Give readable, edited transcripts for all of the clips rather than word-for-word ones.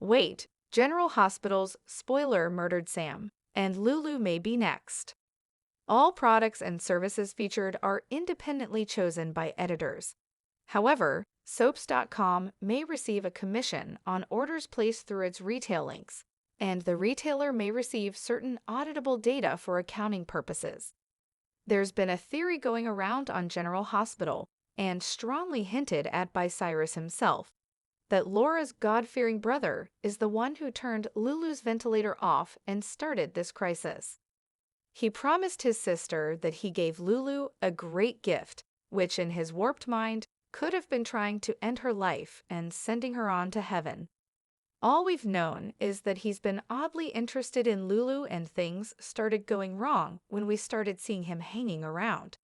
Wait, General Hospital's spoiler murdered Sam, and Lulu may be next. All products and services featured are independently chosen by editors. However, Soaps.com may receive a commission on orders placed through its retail links, and the retailer may receive certain auditable data for accounting purposes. There's been a theory going around on General Hospital, and strongly hinted at by Cyrus himself, that Laura's God-fearing brother is the one who turned Lulu's ventilator off and started this crisis. He promised his sister that he gave Lulu a great gift, which in his warped mind could have been trying to end her life and sending her on to heaven. All we've known is that he's been oddly interested in Lulu, and things started going wrong when we started seeing him hanging around.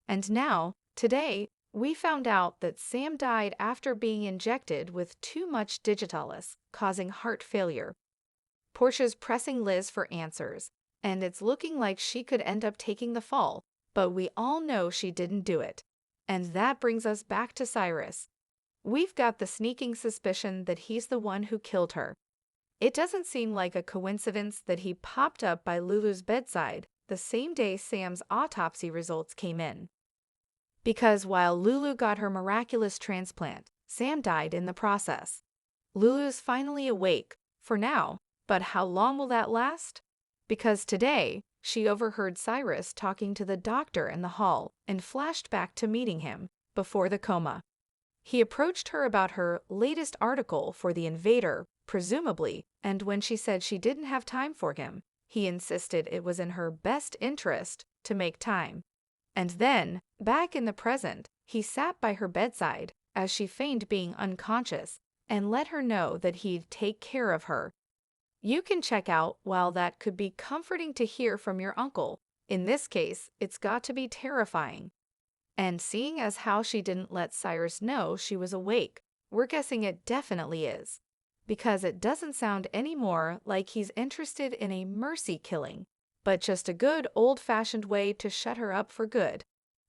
And now, today, we found out that Sam died after being injected with too much digitalis, causing heart failure. Portia's pressing Liz for answers, and it's looking like she could end up taking the fall, but we all know she didn't do it. And that brings us back to Cyrus. We've got the sneaking suspicion that he's the one who killed her. It doesn't seem like a coincidence that he popped up by Lulu's bedside the same day Sam's autopsy results came in. Because while Lulu got her miraculous transplant, Sam died in the process. Lulu's finally awake, for now, but how long will that last? Because today, she overheard Cyrus talking to the doctor in the hall and flashed back to meeting him before the coma. He approached her about her latest article for The Invader, presumably, and when she said she didn't have time for him, he insisted it was in her best interest to make time. And then, back in the present, he sat by her bedside as she feigned being unconscious and let her know that he'd take care of her. You can check out while that could be comforting to hear from your uncle. In this case, it's got to be terrifying. And seeing as how she didn't let Cyrus know she was awake, we're guessing it definitely is. Because it doesn't sound any more like he's interested in a mercy killing, but just a good old-fashioned way to shut her up for good.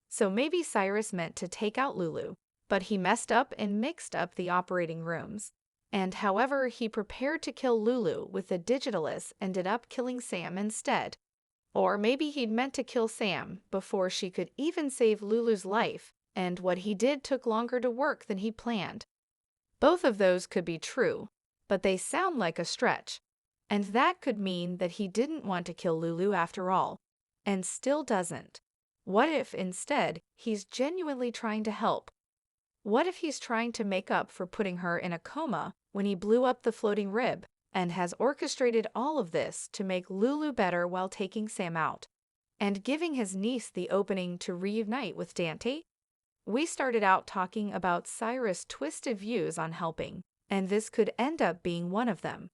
So maybe Cyrus meant to take out Lulu, but he messed up and mixed up the operating rooms. And however he prepared to kill Lulu with the digitalis ended up killing Sam instead. Or maybe he'd meant to kill Sam before she could even save Lulu's life, and what he did took longer to work than he planned. Both of those could be true, but they sound like a stretch. And that could mean that he didn't want to kill Lulu after all, and still doesn't. What if, instead, he's genuinely trying to help? What if he's trying to make up for putting her in a coma when he blew up the floating rib, and has orchestrated all of this to make Lulu better while taking Sam out, and giving his niece the opening to reunite with Dante? We started out talking about Cyrus' twisted views on helping, and this could end up being one of them.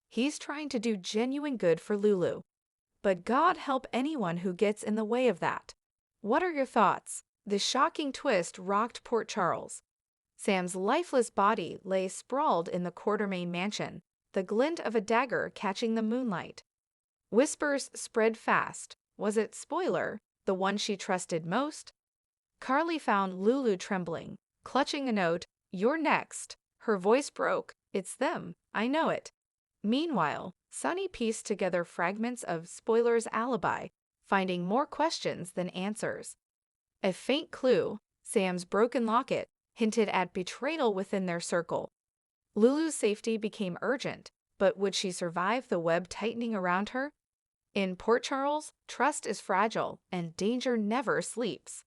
He's trying to do genuine good for Lulu. But God help anyone who gets in the way of that. What are your thoughts? The shocking twist rocked Port Charles. Sam's lifeless body lay sprawled in the Quartermain mansion, the glint of a dagger catching the moonlight. Whispers spread fast. Was it Spoiler, the one she trusted most? Carly found Lulu trembling, clutching a note. "You're next." Her voice broke. "It's them. I know it." Meanwhile, Sunny pieced together fragments of Spoiler's alibi, finding more questions than answers. A faint clue, Sam's broken locket, hinted at betrayal within their circle. Lulu's safety became urgent, but would she survive the web tightening around her? In Port Charles, trust is fragile and danger never sleeps.